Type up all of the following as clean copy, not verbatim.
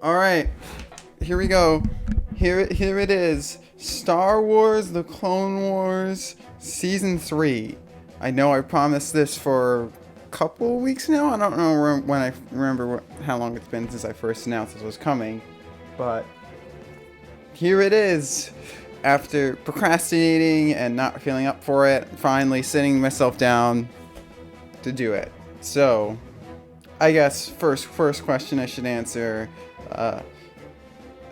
All right, here we go. Here it is. Star Wars: The Clone Wars Season 3. I know I promised this for a couple weeks now. I don't know when I remember how long it's been since I first announced this was coming, but here it is. After procrastinating and not feeling up for it, finally sitting myself down to do it. So, I guess first question I should answer.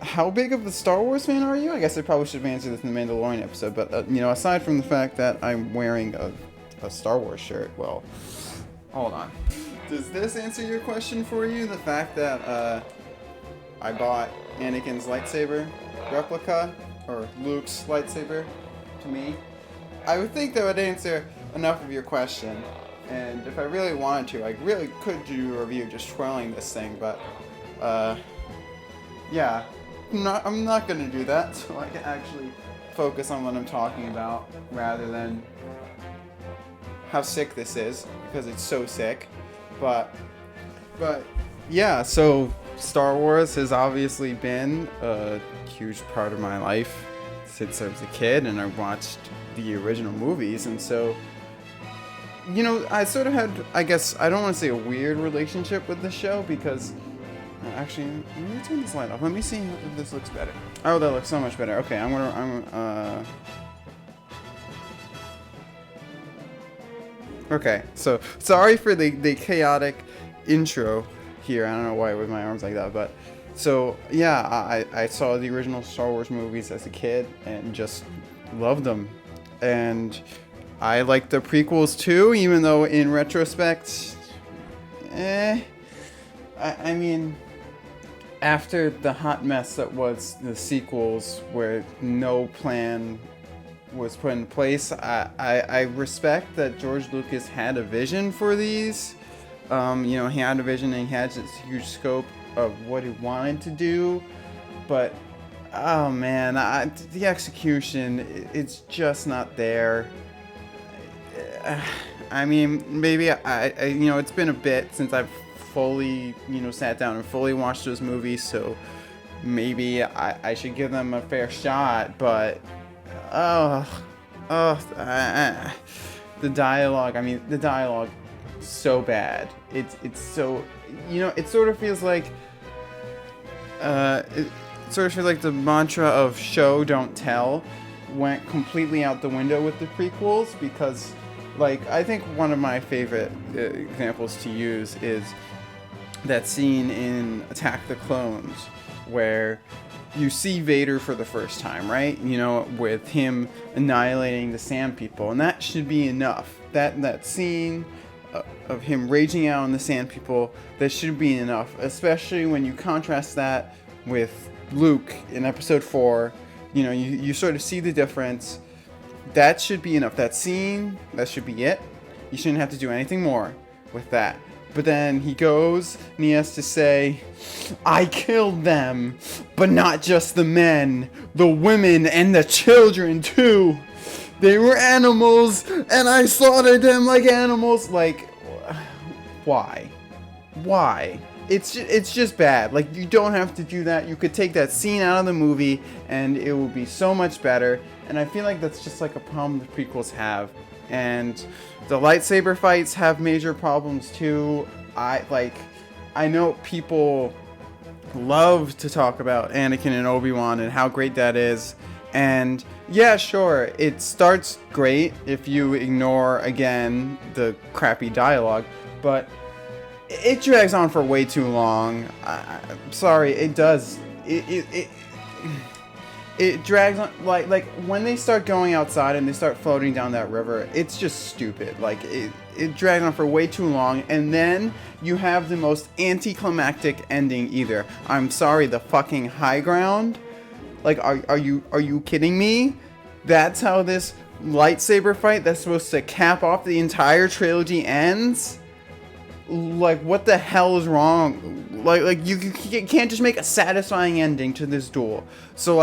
How big of a Star Wars fan are you? I guess I probably should have answered this in the Mandalorian episode, but aside from the fact that I'm wearing a Star Wars shirt, well, hold on. Does this answer your question for you? The fact that I bought Anakin's lightsaber replica, or Luke's lightsaber, to me? I would think that would answer enough of your question. And if I really wanted to, I really could do a review just twirling this thing, but yeah, I'm not gonna do that, so I can actually focus on what I'm talking about rather than how sick this is, because it's so sick. But yeah, so Star Wars has obviously been a huge part of my life since I was a kid, and I watched the original movies, and so I sort of had, I guess, I don't want to say a weird relationship with the show, because actually, let me turn this light off. Let me see if this looks better. Oh, that looks so much better. Okay, okay, so sorry for the chaotic intro here. I don't know why with my arms like that, but so yeah, I saw the original Star Wars movies as a kid and just loved them, and I like the prequels too, even though in retrospect, I mean, after the hot mess that was the sequels, where no plan was put in place, I respect that George Lucas had a vision for these. He had a vision and he had this huge scope of what he wanted to do, but oh man, the execution, it's just not there. I mean, maybe it's been a bit since I've fully, sat down and fully watched those movies, so maybe I should give them a fair shot, but the dialogue so bad. It's so, it sort of feels like the mantra of show don't tell went completely out the window with the prequels, because I think one of my favorite examples to use is that scene in Attack the Clones where you see Vader for the first time, right? With him annihilating the Sand People, and that should be enough. That scene of him raging out on the Sand People, that should be enough, especially when you contrast that with Luke in Episode 4. You sort of see the difference. That should be enough. That scene, that should be it. You shouldn't have to do anything more with that. But then he goes and he has to say, I killed them, but not just the men, the women and the children too. They were animals and I slaughtered them like animals. Why? It's just bad. You don't have to do that. You could take that scene out of the movie and it would be so much better. And I feel like that's just a problem the prequels have. And the lightsaber fights have major problems too. I know people love to talk about Anakin and Obi-Wan and how great that is. And yeah, sure, it starts great if you ignore, again, the crappy dialogue. But it drags on for way too long. I'm sorry, it does. It drags on, like when they start going outside and they start floating down that river, it's just stupid. It drags on for way too long, and then you have the most anticlimactic ending either. I'm sorry, the fucking high ground. Are you kidding me? That's how this lightsaber fight that's supposed to cap off the entire trilogy ends? What the hell is wrong? You can't just make a satisfying ending to this duel. So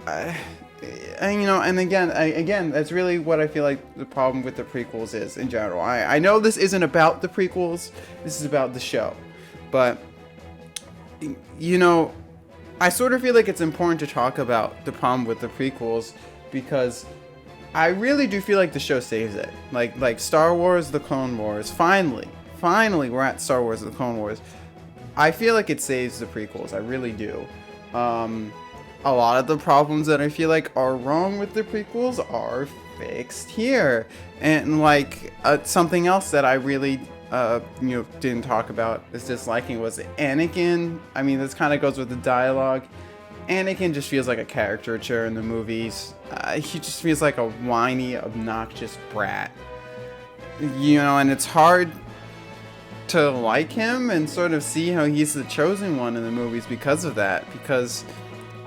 and again, that's really what I feel like the problem with the prequels is in general. I know this isn't about the prequels, this is about the show. But, I sort of feel like it's important to talk about the problem with the prequels because I really do feel like the show saves it. Like Star Wars: The Clone Wars. Finally, we're at Star Wars: The Clone Wars. I feel like it saves the prequels. I really do. A lot of the problems that I feel like are wrong with the prequels are fixed here. And like something else that I really didn't talk about is disliking was Anakin. I mean, this kind of goes with the dialogue. Anakin just feels like a caricature in the movies. He just feels like a whiny, obnoxious brat. And it's hard to like him and sort of see how he's the chosen one in the movies because of that. Because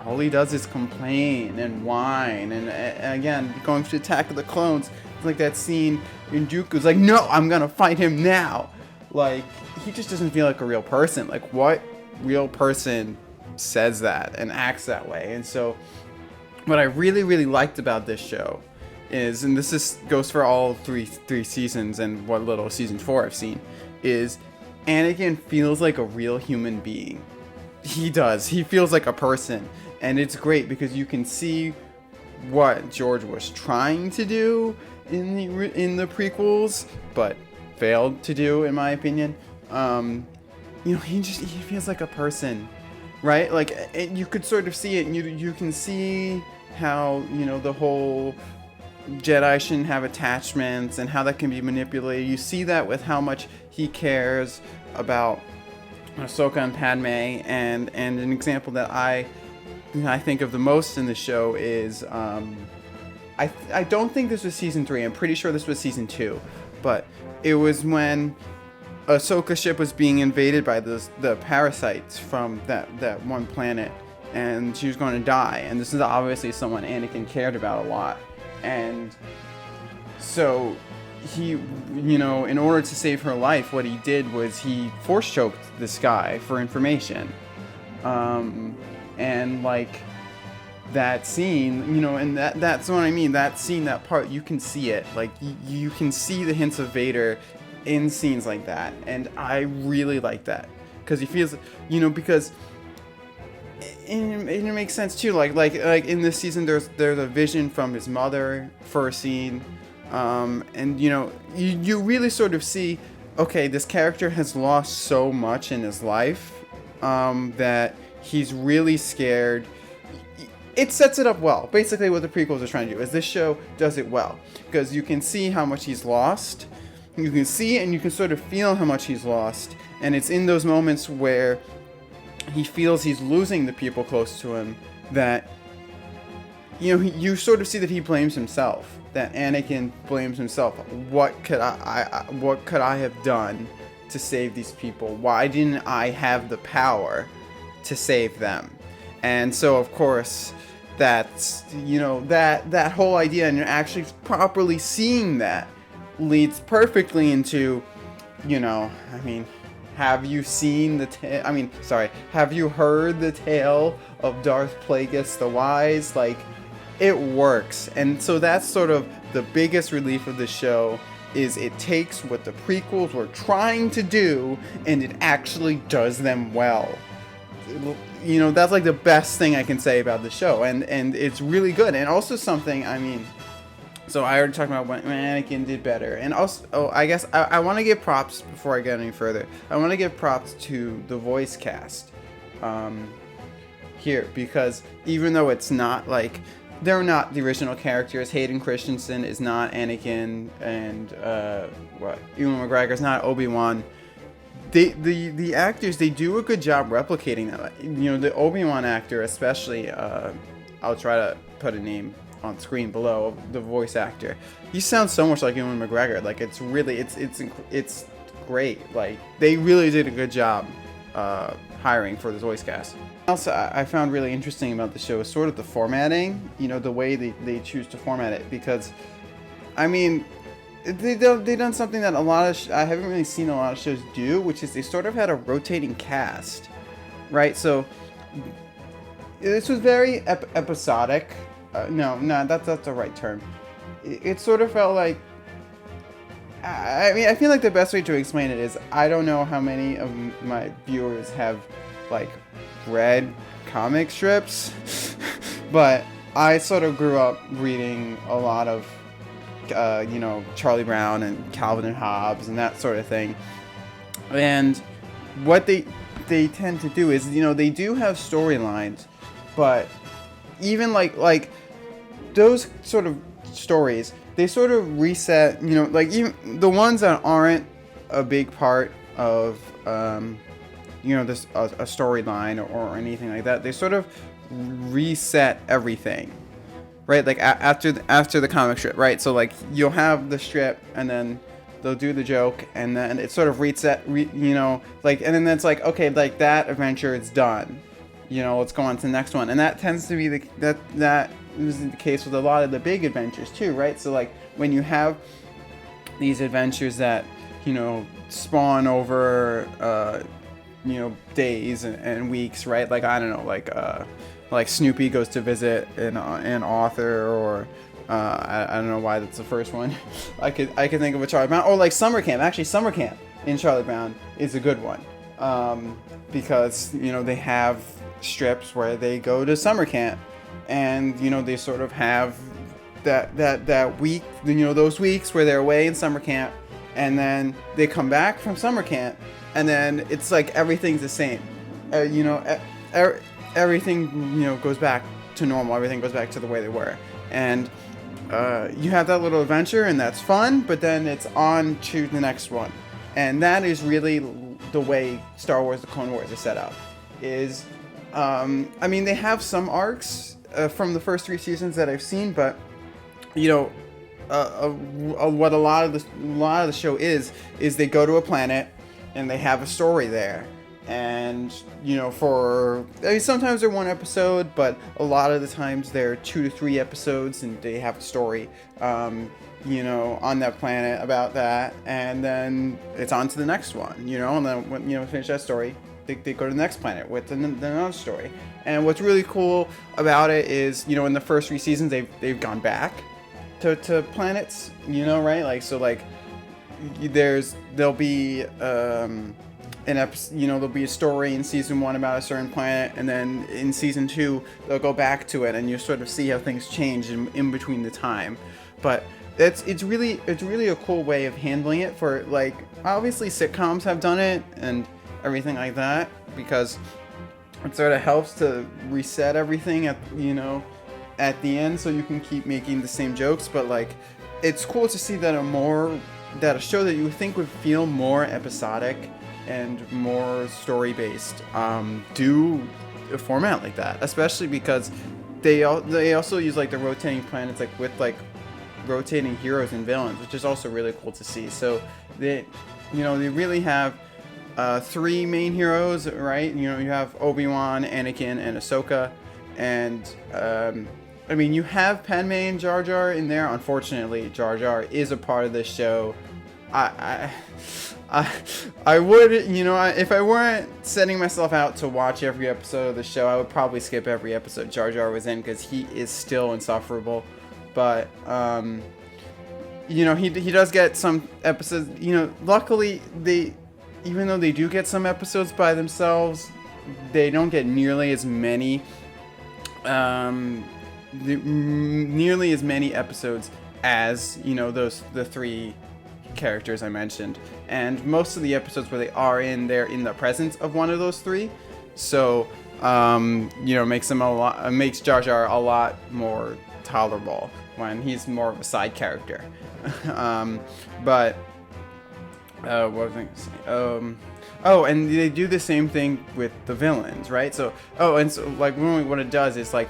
all he does is complain and whine. And again, going to Attack of the Clones, it's like that scene in Dooku's like, no, I'm gonna fight him now. Like, he just doesn't feel like a real person. Like, what real person says that and acts that way? And so what I really, really liked about this show is, and this goes for all three seasons and what little season 4 I've seen, is Anakin feels like a real human being. He does. He feels like a person. And it's great because you can see what George was trying to do in the prequels, but failed to do, in my opinion. He feels like a person, right? Like, you could sort of see it, and you can see how, the whole Jedi shouldn't have attachments and how that can be manipulated. You see that with how much he cares about Ahsoka and Padme, and an example that I think of the most in the show is I don't think this was season 3. I'm pretty sure this was season 2, but it was when Ahsoka's ship was being invaded by the parasites from that one planet, and she was going to die. And this is obviously someone Anakin cared about a lot, and so he, in order to save her life, what he did was he force choked this guy for information. And like that scene, and that's what I mean. That scene, that part, you can see it. Like you can see the hints of Vader in scenes like that, and I really like that because he feels, because it makes sense too. Like in this season, there's a vision from his mother for a scene, and you really sort of see, okay, this character has lost so much in his life, that he's really scared. It sets it up well. Basically what the prequels are trying to do is this show does it well. Because you can see how much he's lost. You can see and you can sort of feel how much he's lost. And it's in those moments where he feels he's losing the people close to him that, you sort of see that he blames himself. That Anakin blames himself. What could I have done to save these people? Why didn't I have the power to save them? And so of course that's that whole idea, and you're actually properly seeing that, leads perfectly into have you seen have you heard the tale of Darth Plagueis the Wise? Like, it works. And so that's sort of the biggest relief of the show, is it takes what the prequels were trying to do and it actually does them well. That's like the best thing I can say about the show, and it's really good. And also something, so I already talked about when Anakin did better, and also, I guess I want to give props before I get any further. I want to give props to the voice cast here, because even though it's not like, they're not the original characters. Hayden Christensen is not Anakin, and Ewan McGregor's not Obi-Wan. The actors, they do a good job replicating that. The Obi-Wan actor especially, I'll try to put a name on screen below, the voice actor. He sounds so much like Ewan McGregor. Like, it's really, it's great. Like, they really did a good job hiring for the voice cast. Also, I found really interesting about the show is sort of the formatting, the way they choose to format it, because, they've done something that I haven't really seen a lot of shows do, which is they sort of had a rotating cast, right? So this was very episodic. That's the right term. It sort of felt like, I feel like the best way to explain it is, I don't know how many of my viewers have like read comic strips, but I sort of grew up reading a lot of, Charlie Brown and Calvin and Hobbes and that sort of thing. And what they tend to do is, they do have storylines, but even like those sort of stories, they sort of reset, even the ones that aren't a big part of, this a storyline or anything like that. They sort of reset everything, right? Like after the comic strip, right? So like you'll have the strip, and then they'll do the joke, and then it sort of and then it's like, okay, like that adventure is done. Let's go on to the next one, and that tends to be that is the case with a lot of the big adventures too, right? So like when you have these adventures that spawn over days and weeks, right? Like I don't know, like Snoopy goes to visit an author, or I don't know why that's the first one. I could think of a Charlie Brown, or like Summer Camp. Actually, Summer Camp in Charlie Brown is a good one, because they have strips where they go to summer camp, and they sort of have that week, those weeks where they're away in summer camp, and then they come back from summer camp, and then it's like everything's the same. Everything goes back to normal. Everything goes back to the way they were, and you have that little adventure, and that's fun. But then it's on to the next one, and that is really the way Star Wars: The Clone Wars is set up. They have some arcs from the first 3 seasons that I've seen, but what a lot of the show is they go to a planet and they have a story there, and sometimes they're 1 episode, but a lot of the times they're 2 to 3 episodes, and they have a story on that planet about that, and then it's on to the next one, and then when finish that story, they go to the next planet with another story. And what's really cool about it is, in the first 3 seasons, they've gone back to planets, right? Like, so like there'll be an episode, there'll be a story in season 1 about a certain planet, and then in season 2 they'll go back to it, and you sort of see how things change in between the time. But it's really a cool way of handling it. For like, obviously sitcoms have done it and everything like that, because it sort of helps to reset everything at the end, so you can keep making the same jokes. But like, it's cool to see that a show that you think would feel more episodic and more story based do a format like that, especially because they also use like the rotating planets, like with like rotating heroes and villains, which is also really cool to see. So they really have 3 main heroes, right? You have Obi-Wan, Anakin, and Ahsoka, and you have Padme and Jar Jar in there. Unfortunately, Jar Jar is a part of this show. I would, if I weren't setting myself out to watch every episode of the show, I would probably skip every episode Jar Jar was in, because he is still insufferable. But he does get some episodes. Luckily even though they do get some episodes by themselves, they don't get nearly as many episodes as the 3 characters I mentioned. And most of the episodes where they are they're in the presence of one of those 3. So makes Jar Jar a lot more tolerable when he's more of a side character. But what was I saying? And they do the same thing with the villains, right? So like what it does is like,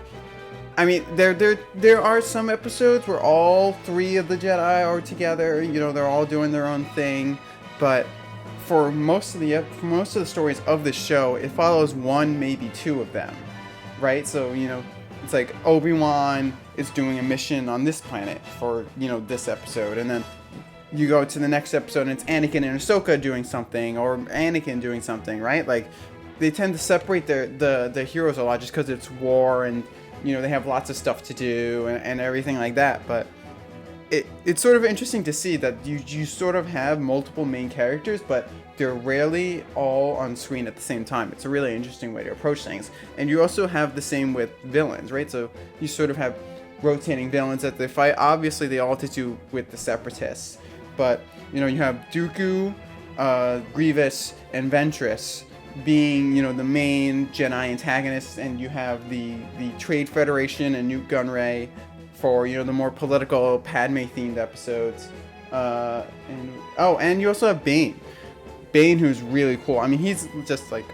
there are some episodes where all 3 of the Jedi are together. They're all doing their own thing, but for most of the stories of the show, it follows 1, maybe 2 of them, right? So it's like Obi-Wan is doing a mission on this planet for this episode, and then you go to the next episode and it's Anakin and Ahsoka doing something, or Anakin doing something, right? Like, they tend to separate the heroes a lot just because it's war, and they have lots of stuff to do and everything like that. But it's sort of interesting to see that you sort of have multiple main characters, but they're rarely all on screen at the same time. It's a really interesting way to approach things. And you also have the same with villains, right? So you sort of have rotating villains that they fight. Obviously, they all have to do with the Separatists, but you have Dooku, Grievous, and Ventress being the main Jedi antagonists, and you have the Trade Federation and Nute Gunray for the more political Padme themed episodes. And you also have Bane, who's really cool. I mean, he's just like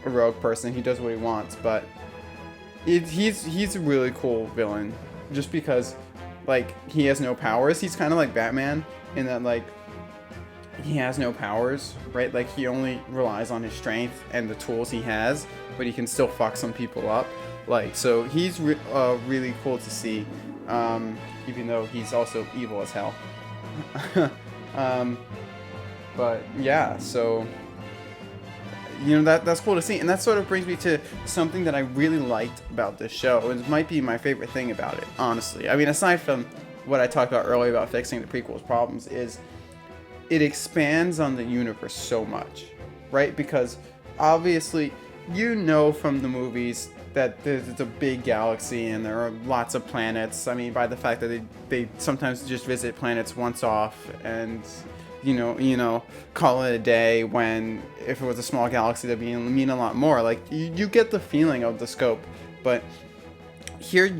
a rogue person. He does what he wants, but he's a really cool villain, just because like he has no powers. He's kind of like Batman in that like he has no powers, right? Like he only relies on his strength and the tools he has, but he can still fuck some people up. Like, so he's really cool to see, even though he's also evil as hell. But yeah, so that's cool to see, and that sort of brings me to something that I really liked about this show. It might be my favorite thing about it, honestly. I mean, aside from what I talked about earlier about fixing the prequels' problems, is it expands on the universe so much, right? Because obviously, from the movies that there's a big galaxy and there are lots of planets. I mean, by the fact that they sometimes just visit planets once off and call it a day, when if it was a small galaxy that'd mean a lot more. Like you get the feeling of the scope, but here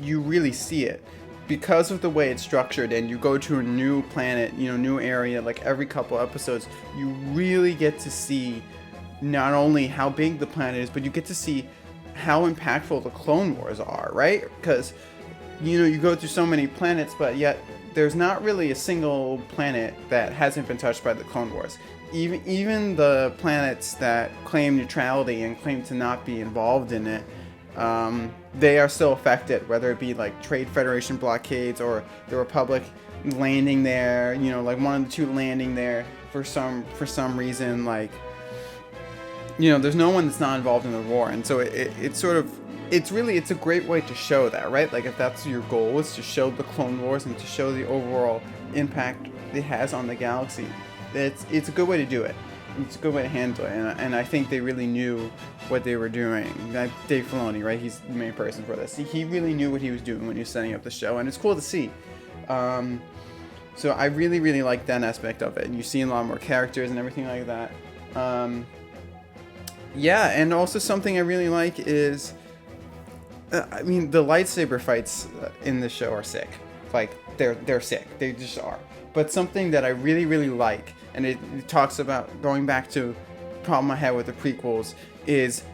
you really see it because of the way it's structured, and you go to a new planet, new area, like every couple episodes. You really get to see not only how big the planet is, but you get to see how impactful the Clone Wars are, right? Because you go through so many planets, but yet there's not really a single planet that hasn't been touched by the Clone Wars. Even the planets that claim neutrality and claim to not be involved in it, they are still affected, whether it be like Trade Federation blockades or the Republic landing there, like one of the two landing there for some reason, like there's no one that's not involved in the war. And so it's a great way to show that, right? Like if that's your goal, is to show the Clone Wars and to show the overall impact it has on the galaxy, it's a good way to do it. It's a good way to handle it, and I think they really knew what they were doing. Dave Filoni, right? He's the main person for this. He really knew what he was doing when he was setting up the show, and it's cool to see. So I really, really like that aspect of it, and you see a lot more characters and everything like that. Yeah, and also something I really like is, I mean, the lightsaber fights in the show are sick. Like, they're sick. They just are. But something that I really, really like, and it talks about going back to the problem I had with the prequels, is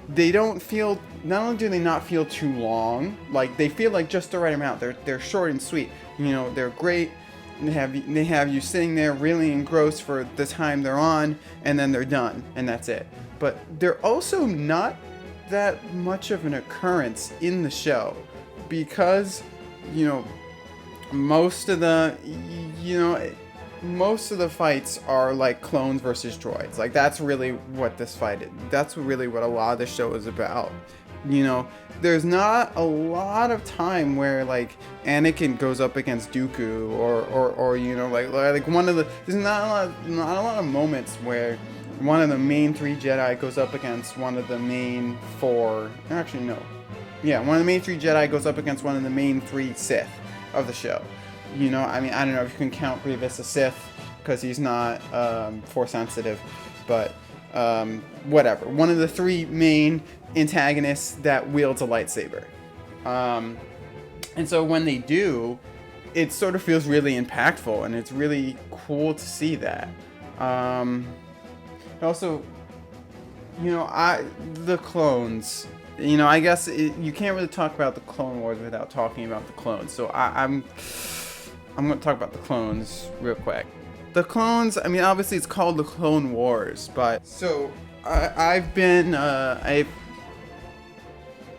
they don't feel, not only do they not feel too long, like they feel like just the right amount. They're short and sweet. They're great. They have you sitting there really engrossed for the time they're on, and then they're done, and that's it. But they're also not that much of an occurrence in the show, because most of the fights are like clones versus droids. Like that's really what this fight is. That's really what a lot of the show is about. There's not a lot of time where like Anakin goes up against Dooku or like one of the, there's not a lot of moments where one of the main 3 Jedi goes up against one of the main 4. Actually, no. Yeah, one of the main 3 Jedi goes up against one of the main 3 Sith of the show. I mean, I don't know if you can count Grievous a Sith because he's not Force sensitive, but whatever. One of the 3 main antagonists that wields a lightsaber. And so when they do, it sort of feels really impactful, and it's really cool to see that. Also, the clones. I guess you can't really talk about the Clone Wars without talking about the clones. So I'm going to talk about the clones real quick. The clones, I mean, obviously it's called the Clone Wars, but so I've been I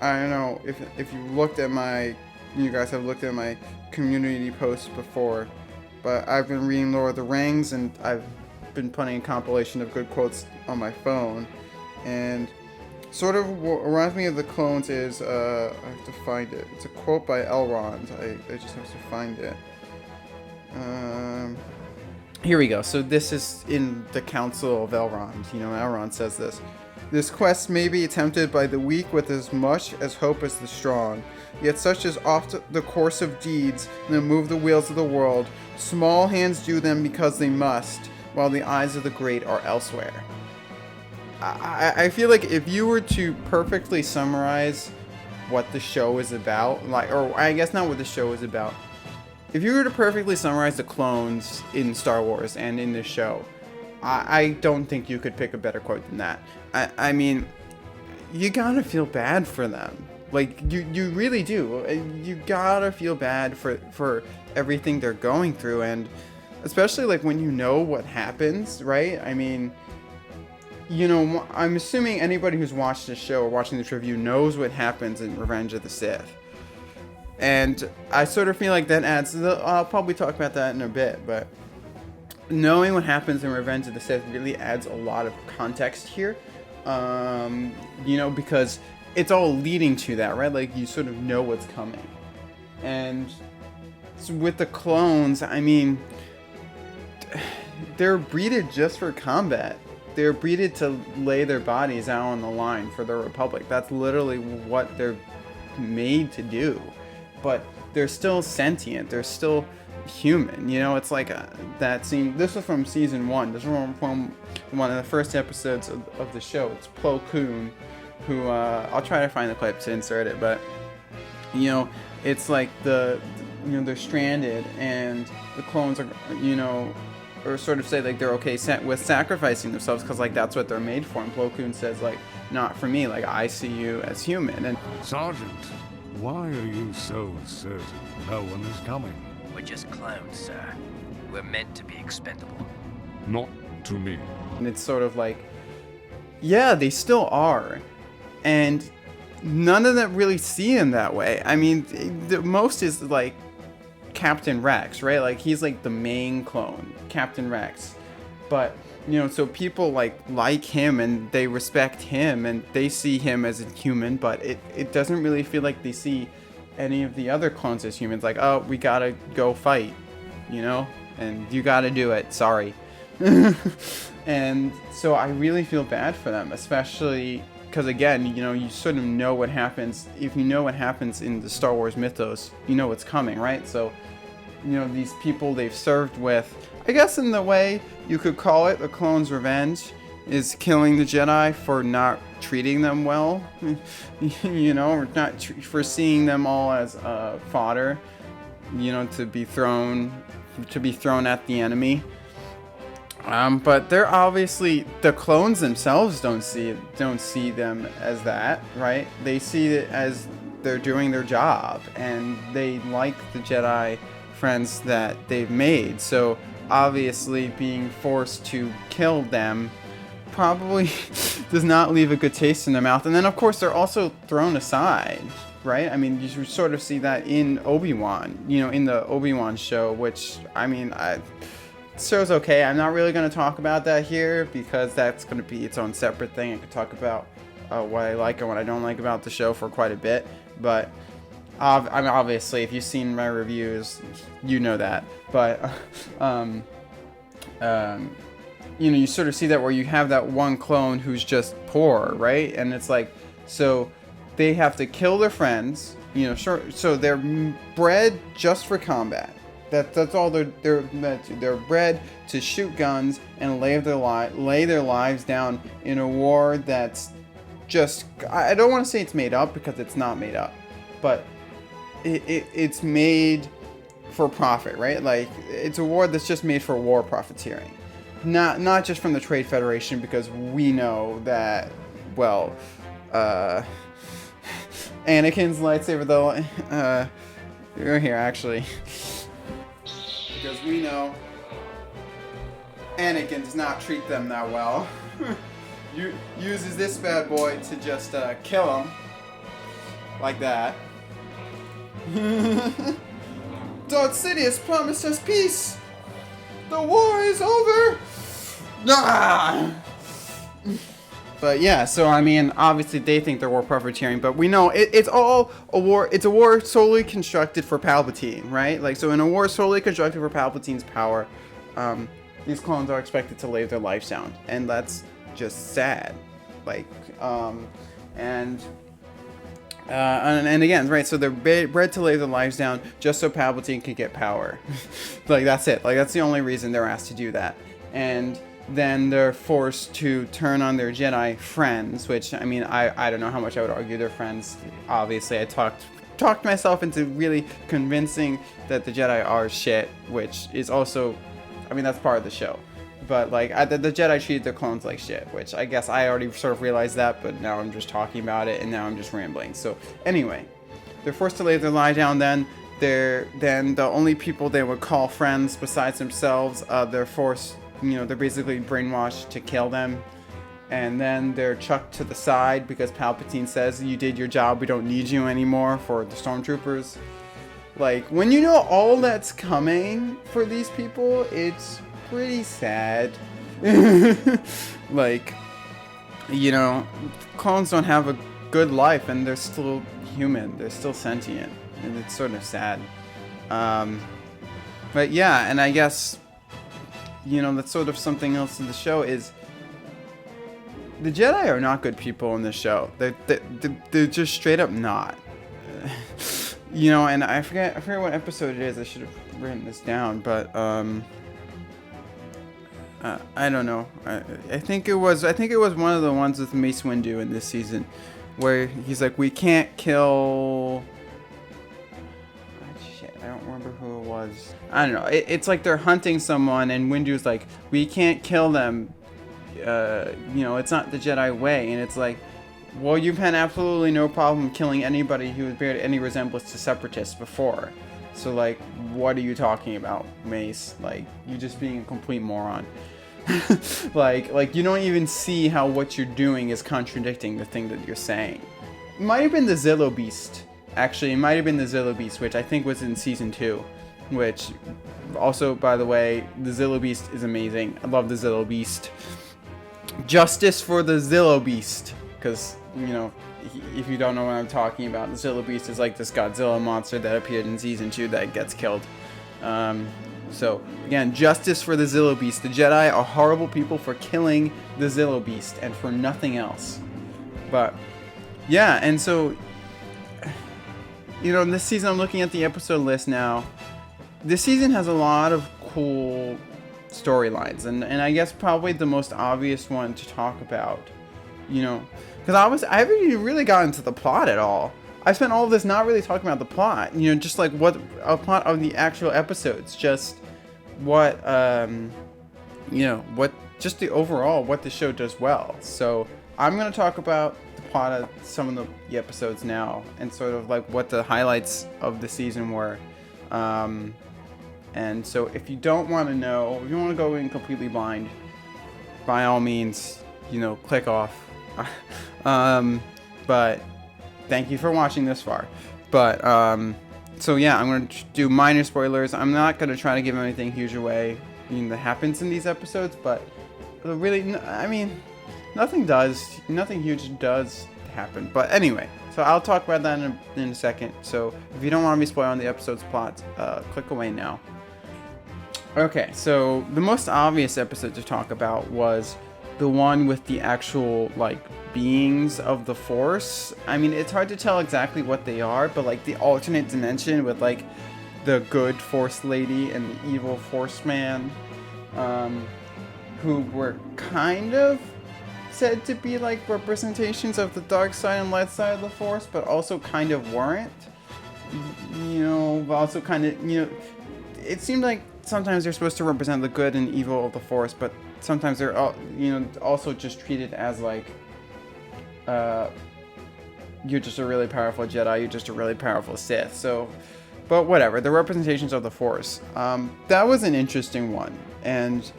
don't know if you looked at you guys have looked at my community posts before, but I've been reading Lord of the Rings, and I've been putting a compilation of good quotes on my phone, and sort of what reminds me of the clones is, I have to find it. It's a quote by Elrond. I just have to find it. here we go. So this is in the Council of Elrond. You know, Elrond says this. This quest may be attempted by the weak with as much as hope as the strong. Yet such is oft the course of deeds that move the wheels of the world. Small hands do them because they must, while the eyes of the great are elsewhere. I feel like if you were to perfectly summarize what the show is about, like, or I guess not what the show is about, if you were to perfectly summarize the clones in Star Wars and in this show, I don't think you could pick a better quote than that. I mean, you gotta feel bad for them. Like, you really do. You gotta feel bad for everything they're going through, and especially, like, when you know what happens, right? I mean, you know, I'm assuming anybody who's watched this show or watching this review knows what happens in Revenge of the Sith. And I sort of feel like that adds, I'll probably talk about that in a bit, but knowing what happens in Revenge of the Sith really adds a lot of context here. You know, because it's all leading to that, right? Like, you sort of know what's coming. And so with the clones, I mean, they're breeded just for combat. They're breeded to lay their bodies out on the line for the Republic. That's literally what they're made to do. But they're still sentient. They're still human. You know, it's like that scene. This was from season 1. This was from one of the first episodes of the show. It's Plo Koon, who I'll try to find the clip to insert it. But you know, it's like you know, they're stranded, and the clones are, you know, or sort of say like they're okay with sacrificing themselves because like that's what they're made for. And Plo Koon says like, not for me. Like, I see you as human. And Sergeant, why are you so certain no one is coming? We're just clones, sir. We're meant to be expendable. Not to me. And it's sort of like, yeah, they still are. And none of them really see him that way. I mean, the most is like Captain Rex, right? Like, he's like the main clone, Captain Rex. But, you know, so people like him, and they respect him, and they see him as a human, but it doesn't really feel like they see any of the other clones as humans. Like, oh, we gotta go fight, you know? And you gotta do it, sorry. And so I really feel bad for them, especially because, again, you know, you sort of know what happens. If you know what happens in the Star Wars mythos, you know what's coming, right? So, you know, these people they've served with, I guess in the way you could call it, the clones' revenge is killing the Jedi for not treating them well, you know, or not for seeing them all as fodder, you know, to be thrown at the enemy. But they're obviously, the clones themselves don't see them as that, right? They see it as they're doing their job, and they like the Jedi friends that they've made. So obviously being forced to kill them probably does not leave a good taste in their mouth. And then of course they're also thrown aside, right? I mean, you sort of see that in Obi-Wan, you know, in the Obi-Wan show, which, I mean, show's okay. I'm not really going to talk about that here because that's going to be its own separate thing. I could talk about what I like and what I don't like about the show for quite a bit, but I mean, obviously, if you've seen my reviews, you know that. But you know, you sort of see that where you have that one clone who's just poor, right? And it's like, so they have to kill their friends, you know, sure. So they're bred just for combat. That's all they're meant to. They're bred to shoot guns and lay their lives down in a war that's just, I don't want to say it's made up because it's not made up, but it's made for profit, right? Like, it's a war that's just made for war profiteering. Not just from the Trade Federation, because we know that, well, Anakin's lightsaber, though, you're here, actually. Because we know Anakin does not treat them that well. Uses this bad boy to just kill him. Like that. Darth Sidious promised us peace. The war is over. Ah! But yeah, so I mean, obviously they think they're war profiteering, but we know it's all a war. It's a war solely constructed for Palpatine, right? Like, so in a war solely constructed for Palpatine's power, these clones are expected to lay their lives down, and that's just sad. Like, and again, right? So they're bred to lay their lives down just so Palpatine can get power. Like, that's it. Like, that's the only reason they're asked to do that. And then they're forced to turn on their Jedi friends, which, I mean, I don't know how much I would argue they're friends. Obviously, I talked myself into really convincing that the Jedi are shit, which is also, I mean, that's part of the show. But, like, the Jedi treated their clones like shit, which I guess I already sort of realized that, but now I'm just talking about it, and now I'm just rambling. So, anyway, they're forced to lay their lie down then. Then the only people they would call friends besides themselves, they're forced, they're basically brainwashed to kill them. And then they're chucked to the side because Palpatine says, you did your job, we don't need you anymore, for the stormtroopers. Like, when you know all that's coming for these people, it's pretty sad. Like, clones don't have a good life, and they're still human, they're still sentient, and it's sort of sad. But yeah, and I guess, that's sort of something else in the show is the Jedi are not good people in this show. They're just straight up not. And I forget what episode it is. I should have written this down, but I don't know. I think it was one of the ones with Mace Windu in this season, where he's like, we can't kill. Shit, I don't remember who it was. I don't know. It's like they're hunting someone, and Windu's like, we can't kill them. It's not the Jedi way, and it's like, well, you've had absolutely no problem killing anybody who bears any resemblance to separatists before. So, like, what are you talking about, Mace? Like, you're just being a complete moron. like you don't even see how what you're doing is contradicting the thing that you're saying. It might have been the Zillo Beast. Actually, it might have been the Zillo Beast, which I think was in season 2. Which, also, by the way, the Zillo Beast is amazing. I love the Zillo Beast. Justice for the Zillo Beast. Because, if you don't know what I'm talking about, the Zillo Beast is like this Godzilla monster that appeared in season 2 that gets killed. So, again, justice for the Zillo Beast. The Jedi are horrible people for killing the Zillo Beast and for nothing else. But, yeah, and so, this season, I'm looking at the episode list now. This season has a lot of cool storylines, and I guess probably the most obvious one to talk about, because I haven't even really gotten to the plot at all. I spent all of this not really talking about the plot, just like what a plot of the actual episodes, just what, just the overall, what the show does well. So I'm going to talk about the plot of some of the episodes now, and sort of like what the highlights of the season were. And so if you don't want to know, if you want to go in completely blind, by all means, click off. But thank you for watching this far. But, so yeah, I'm going to do minor spoilers. I'm not going to try to give anything huge away, that happens in these episodes, but really, nothing huge does happen. But anyway, so I'll talk about that in a second. So if you don't want to be spoiling the episode's plot, click away now. Okay, so the most obvious episode to talk about was the one with the actual, beings of the Force. I mean, it's hard to tell exactly what they are, but, the alternate dimension with, the good Force lady and the evil Force man, who were kind of said to be, representations of the dark side and light side of the Force, but also kind of weren't. Also kind of, it seemed like sometimes they're supposed to represent the good and evil of the Force, but sometimes they're also just treated as you're just a really powerful Jedi, you're just a really powerful Sith. So, but whatever, the representations of the Force. That was an interesting one, and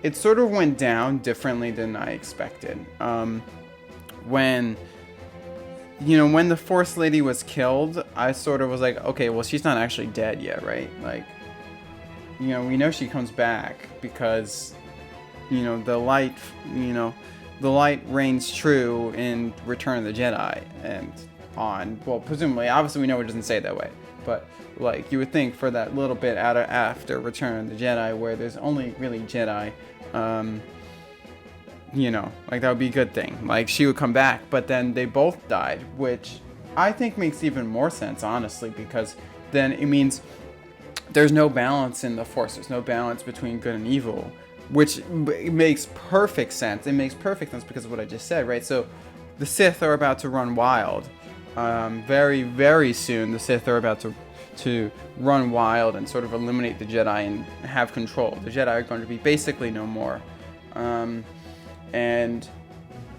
it sort of went down differently than I expected. When the Force lady was killed, I sort of was like, okay, well, she's not actually dead yet, right? We know she comes back because, the light reigns true in Return of the Jedi and on. Well, presumably, obviously we know it doesn't say it that way. but like you would think for that little bit after Return of the Jedi, where there's only really Jedi, you know, like that would be a good thing. Like she would come back, but then they both died, which I think makes even more sense, honestly, because then it means there's no balance in the Force. There's no balance between good and evil, which makes perfect sense. It makes perfect sense because of what I just said, right? So the Sith are about to run wild. Very, very soon, the Sith are about to run wild and sort of eliminate the Jedi and have control. The Jedi are going to be basically no more. And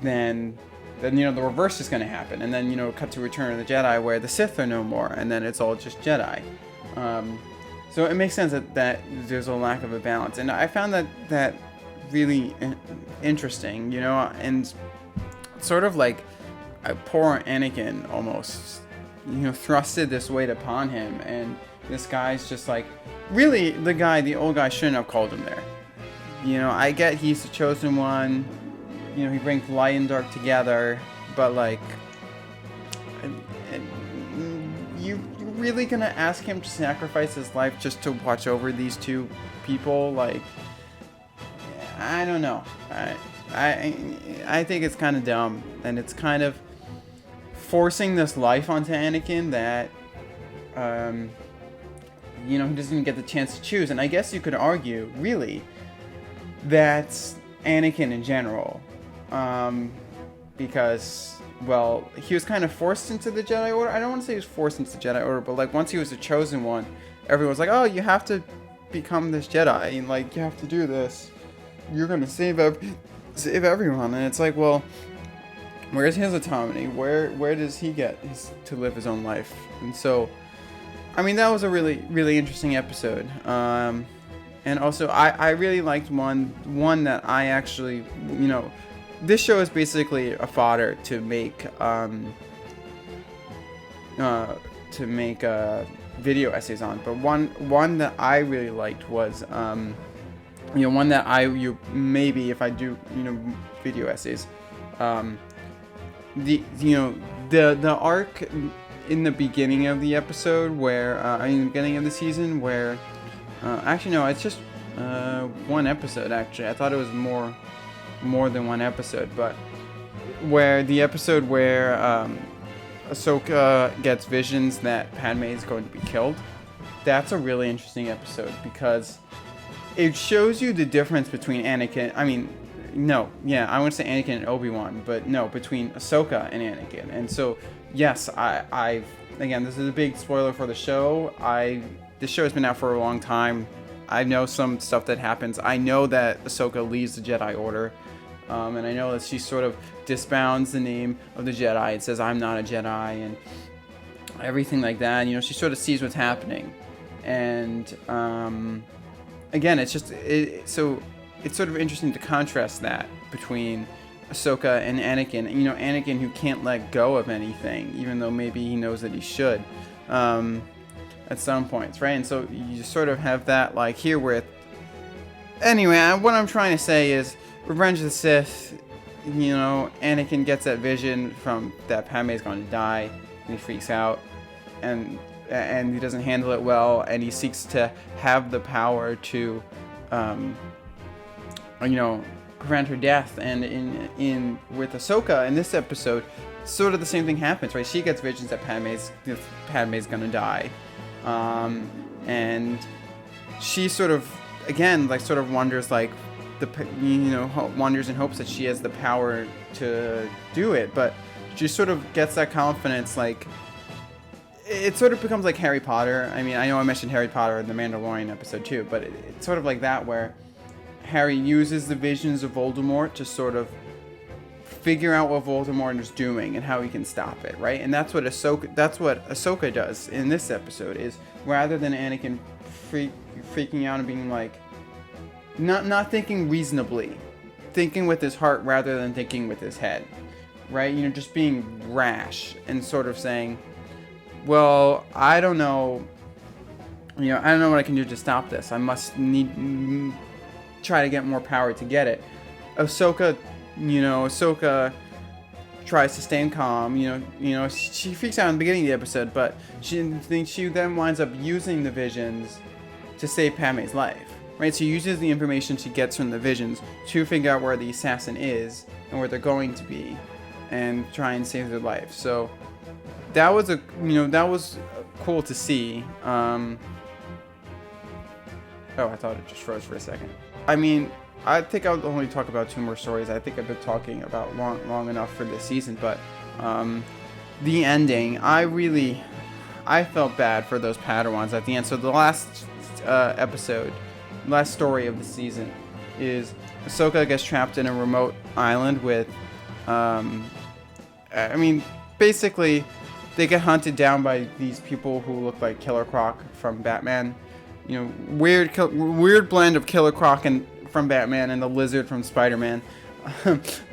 then you know, the reverse is going to happen. And then, you know, cut to Return of the Jedi where the Sith are no more, and then it's all just Jedi. So it makes sense that there's a lack of a balance. And I found that really interesting, you know, and sort of like poor Anakin almost, you know, thrusted this weight upon him. And this guy's just like, really, the old guy shouldn't have called him there. You know, I get he's the chosen one. You know, he brings light and dark together, but like, you really gonna ask him to sacrifice his life just to watch over these two people? Like, I don't know. I think it's kind of dumb, and it's kind of forcing this life onto Anakin that, you know, he doesn't even get the chance to choose. And I guess you could argue, really, that's Anakin in general. Because, well, he was kind of forced into the Jedi Order. I don't want to say he was forced into the Jedi Order, but like once he was the chosen one, everyone's like, oh, you have to become this Jedi, and like you have to do this. You're gonna save everyone, and it's like, well, where's his autonomy? Where does he get to live his own life? And so, I mean, that was a really, really interesting episode. And also, I really liked one that I actually, you know, this show is basically a fodder to make video essays on. But one that I really liked was, you know, one that maybe if I do, you know, video essays, the arc in the beginning of the episode where in the beginning of the season where actually no, it's just one episode. Actually, I thought it was more than one episode, but where the episode where Ahsoka gets visions that Padme is going to be killed, that's a really interesting episode because it shows you the difference between Anakin. I mean, no, yeah, I wouldn't say Anakin and Obi-Wan, but no, between Ahsoka and Anakin. And so, yes, I've again, this is a big spoiler for the show. This show has been out for a long time. I know some stuff that happens. I know that Ahsoka leaves the Jedi Order. And I know that she sort of disbounds the name of the Jedi and says, I'm not a Jedi, and everything like that. And, you know, she sort of sees what's happening. And, again, it's just, so it's sort of interesting to contrast that between Ahsoka and Anakin. You know, Anakin who can't let go of anything, even though maybe he knows that he should, at some points, right? And so you sort of have that, like, here with, anyway, what I'm trying to say is, Revenge of the Sith, you know, Anakin gets that vision from that Padme is going to die, and he freaks out, and he doesn't handle it well, and he seeks to have the power to, you know, prevent her death. And in with Ahsoka in this episode, sort of the same thing happens, right? She gets visions that Padme's going to die, and she sort of, again, like sort of wonders, like, wonders and hopes that she has the power to do it, but she sort of gets that confidence. Like, it sort of becomes like Harry Potter. I mean, I know I mentioned Harry Potter in the Mandalorian episode too, but it's sort of like that, where Harry uses the visions of Voldemort to sort of figure out what Voldemort is doing and how he can stop it, right? And that's what Ahsoka does in this episode, is rather than Anakin freaking out and being like, not thinking reasonably, thinking with his heart rather than thinking with his head, right? You know, just being rash and sort of saying, well, I don't know what I can do to stop this. I must try to get more power to get it. Ahsoka tries to stay calm. She freaks out in the beginning of the episode, but she then winds up using the visions to save Padme's life. Right? So she uses the information she gets from the visions to figure out where the assassin is and where they're going to be, and try and save their life. So that was cool to see. Oh, I thought it just froze for a second. I mean, I think I'll only talk about 2 more stories. I think I've been talking about long enough for this season, but the ending, I felt bad for those Padawans at the end. So the last last story of the season is Ahsoka gets trapped in a remote island with, basically they get hunted down by these people who look like Killer Croc from Batman. Weird blend of Killer Croc from Batman and the Lizard from Spider-Man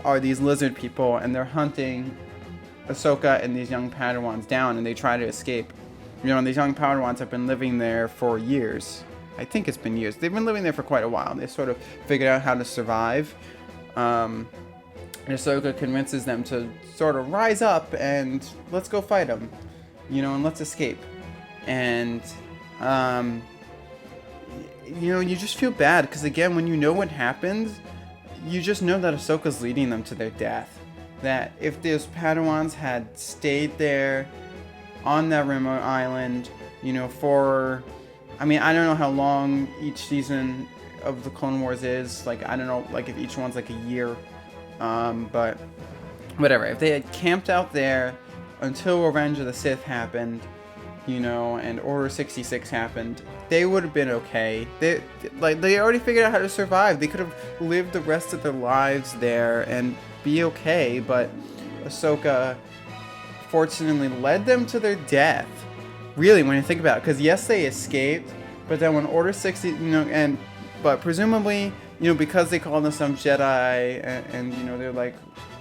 are these lizard people, and they're hunting Ahsoka and these young Padawans down, and they try to escape. And these young Padawans have been living there for years. I think it's been years. They've been living there for quite a while. They sort of figured out how to survive. And Ahsoka convinces them to sort of rise up and let's go fight them, and let's escape. And you just feel bad because, again, when you know what happens, you just know that Ahsoka's leading them to their death. That if those Padawans had stayed there on that remote island, for, I don't know how long each season of the Clone Wars is. Like, I don't know, like if each one's like a year. But whatever. If they had camped out there until Revenge of the Sith happened, and Order 66 happened, they would have been okay. They already figured out how to survive. They could have lived the rest of their lives there and be okay, but Ahsoka fortunately led them to their death. Really, when you think about it, because yes, they escaped, but then when Order 60, but presumably, because they call themselves Jedi, and they're like,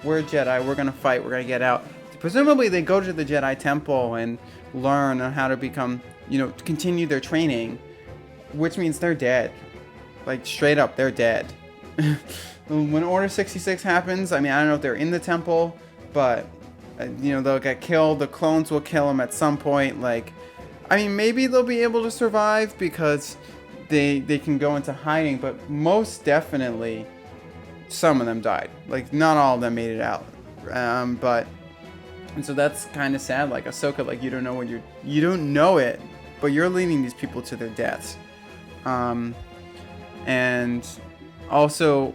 we're Jedi, we're gonna fight, we're gonna get out. Presumably, they go to the Jedi Temple and learn on how to become, continue their training, which means they're dead. Like, straight up, they're dead. When Order 66 happens, I don't know if they're in the temple, but, they'll get killed. The clones will kill them at some point. Maybe they'll be able to survive because they can go into hiding, but most definitely, some of them died. Like, not all of them made it out. And so that's kind of sad. Like, Ahsoka, like, you don't know it, but you're leading these people to their deaths. And also,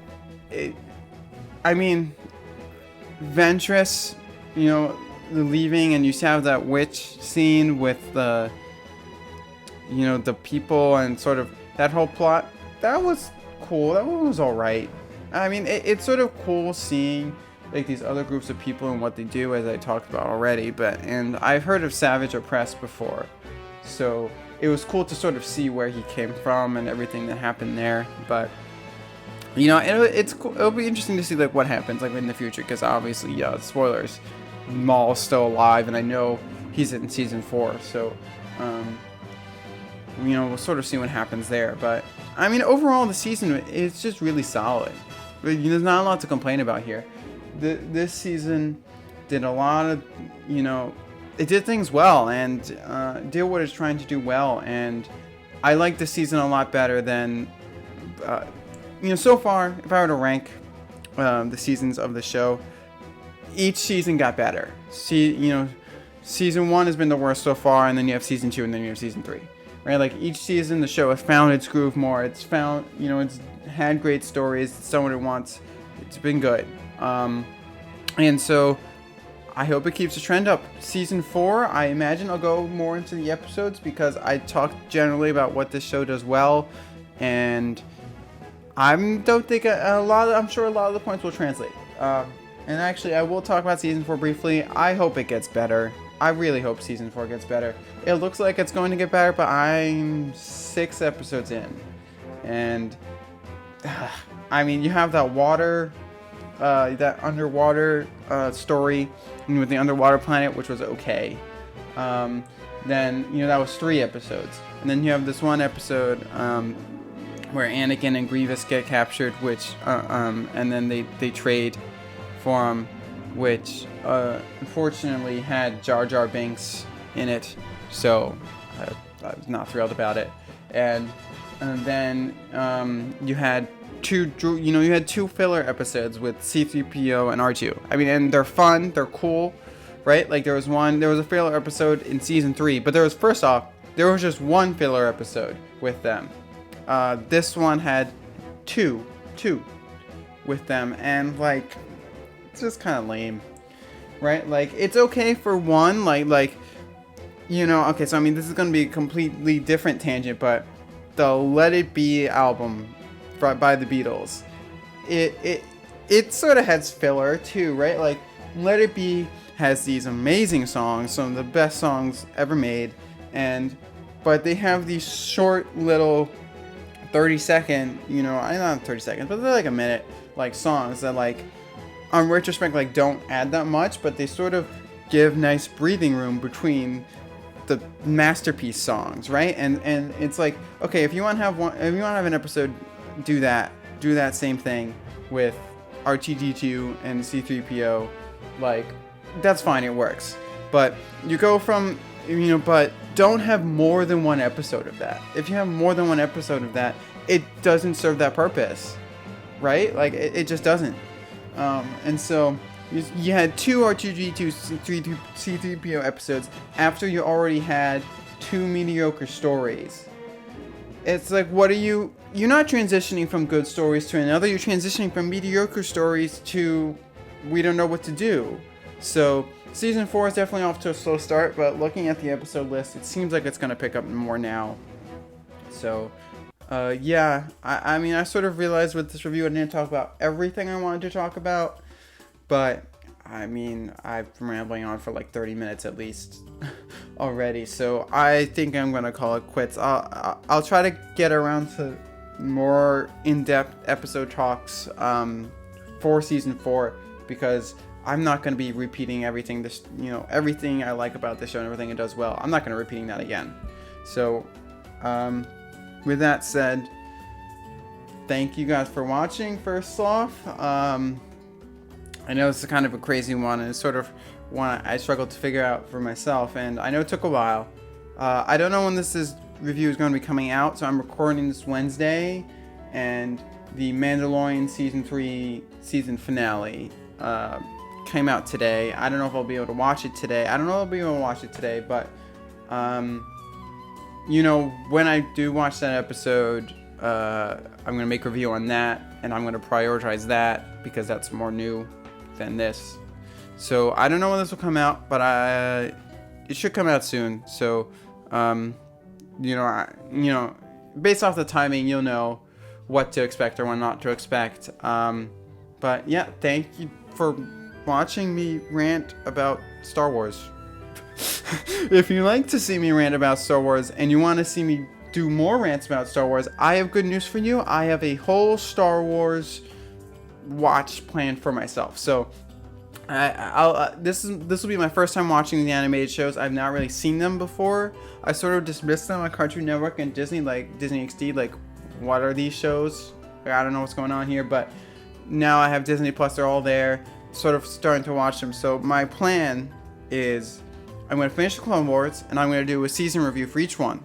Ventress, the leaving, and you have that witch scene with the people and sort of that whole plot. That was cool. That one was alright. It's sort of cool seeing like these other groups of people and what they do, as I talked about already, and I've heard of Savage Opress before, so it was cool to sort of see where he came from and everything that happened there. But it's cool. It'll be interesting to see like what happens like in the future, because obviously, spoilers, Maul's still alive, and I know he's in season 4, so we'll sort of see what happens there. But overall, the season is just really solid. There's not a lot to complain about here. This season did a lot of, it did things well and did what it's trying to do well. And I like this season a lot better than, so far, if I were to rank the seasons of the show, each season got better. Season 1 has been the worst so far, and then you have season 2, and then you have season 3. Right? Like, each season, the show has found its groove more. It's found, it's had great stories. It's done what it wants. It's been good. And so I hope it keeps the trend up. Season 4, I imagine I'll go more into the episodes, because I talked generally about what this show does well, and don't think I'm sure a lot of the points will translate. And actually, I will talk about season 4 briefly. I hope it gets better. I really hope season 4 gets better. It looks like it's going to get better, but I'm 6 episodes in, and you have that water. That underwater story with the underwater planet, which was okay. Then that was 3 episodes, and then you have this one episode where Anakin and Grievous get captured, which and then they trade for him, which unfortunately had Jar Jar Binks in it, so I was not thrilled about it. And then you had two filler episodes with C-3PO and R2. I mean, and they're fun, they're cool, right? Like there was a filler episode in season 3, but there was just one filler episode with them. This one had two with them, and like it's just kind of lame, right? Like it's okay for one, like okay, so I mean this is gonna be a completely different tangent, but the Let It Be album by the Beatles, it sort of has filler too, right? Like Let It Be has these amazing songs, some of the best songs ever made, but they have these short little 30-second, not 30 seconds, but they're like a minute, like songs that like on retrospect like don't add that much, but they sort of give nice breathing room between the masterpiece songs, right? And it's like, okay, if you want to have an episode, do that same thing with R2-D2 and C-3PO, like that's fine, it works. But you go from, but don't have more than one episode of that. If you have more than one episode of that, it doesn't serve that purpose, right? Like it just doesn't. And so you had two R2-D2 C-3PO episodes after you already had two mediocre stories. It's like, you're not transitioning from good stories to another, you're transitioning from mediocre stories to we don't know what to do. So season 4 is definitely off to a slow start, but looking at the episode list, it seems like it's going to pick up more now. So, yeah, I mean, I sort of realized with this review I didn't talk about everything I wanted to talk about, but, I mean, I've been rambling on for like 30 minutes at least already, so I think I'm going to call it quits. I'll try to get around to more in-depth episode talks for season 4, because I'm not going to be repeating everything everything I like about this show and everything it does well. I'm not going to be repeating that again. So, with that said, thank you guys for watching, first off. I know this is kind of a crazy one, and it's sort of one I struggled to figure out for myself, and I know it took a while. I don't know when review is going to be coming out, so I'm recording this Wednesday, and the Mandalorian Season 3 season finale came out today. I don't know if I'll be able to watch it today. But when I do watch that episode, I'm going to make a review on that, and I'm going to prioritize that because that's more new than this. So I don't know when this will come out, but it should come out soon. So, based off the timing, you'll know what to expect or what not to expect. But yeah, thank you for watching me rant about Star Wars. If you like to see me rant about Star Wars and you want to see me do more rants about Star Wars, I have good news for you. I have a whole Star Wars watch planned for myself. So this will be my first time watching the animated shows. I've not really seen them before. I sort of dismissed them on Cartoon Network and Disney, like Disney XD, like what are these shows? Like, I don't know what's going on here, but now I have Disney Plus, they're all there, sort of starting to watch them. So my plan is I'm going to finish the Clone Wars, and I'm going to do a season review for each one.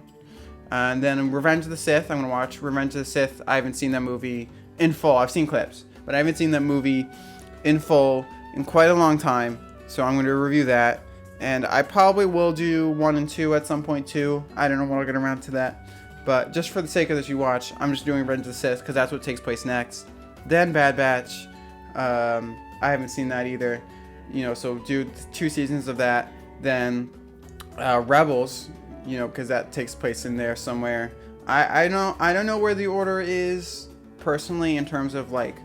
And then Revenge of the Sith, I'm going to watch Revenge of the Sith. I haven't seen that movie in full. I've seen clips, but I haven't seen that movie in full in quite a long time. So I'm going to review that. And I probably will do 1 and 2 at some point too. I don't know when I'll get around to that. But just for the sake of this you watch, I'm just doing Revenge of the Sith because that's what takes place next. Then Bad Batch. I haven't seen that either. So do 2 seasons of that. Then Rebels, because that takes place in there somewhere. I don't know where the order is personally in terms of like,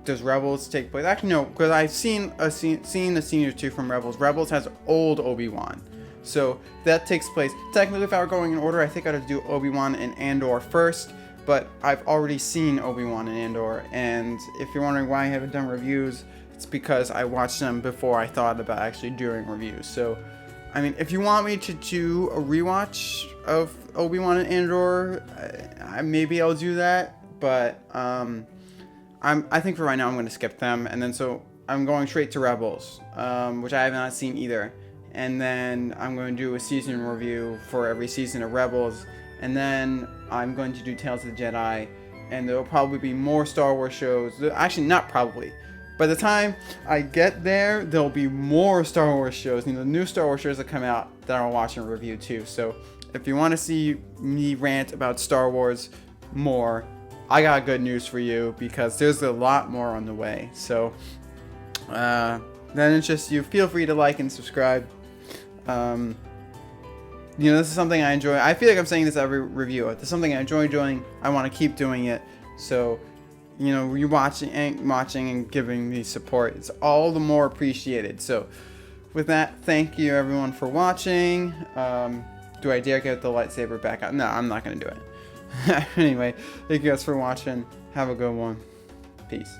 does Rebels take place? Actually, no, because I've seen a scene or two from Rebels. Rebels has old Obi-Wan, so that takes place. Technically, if I were going in order, I think I'd have to do Obi-Wan and Andor first. But I've already seen Obi-Wan and Andor, and if you're wondering why I haven't done reviews, it's because I watched them before I thought about actually doing reviews. So, I mean, if you want me to do a rewatch of Obi-Wan and Andor, maybe I'll do that. But I think for right now I'm going to skip them, and then so I'm going straight to Rebels, which I have not seen either. And then I'm going to do a season review for every season of Rebels. And then I'm going to do Tales of the Jedi. And there will probably be more Star Wars shows. Actually, not probably. By the time I get there, there'll be more Star Wars shows. The new Star Wars shows that come out that I'll watch and review too. So if you want to see me rant about Star Wars more, I got good news for you, because there's a lot more on the way. So then it's just you. Feel free to like and subscribe. This is something I enjoy. I feel like I'm saying this every review. It's something I enjoy doing. I want to keep doing it. So, you watching and giving me support, it's all the more appreciated. So, with that, thank you everyone for watching. Do I dare get the lightsaber back out? No, I'm not going to do it. Anyway, thank you guys for watching. Have a good one. Peace.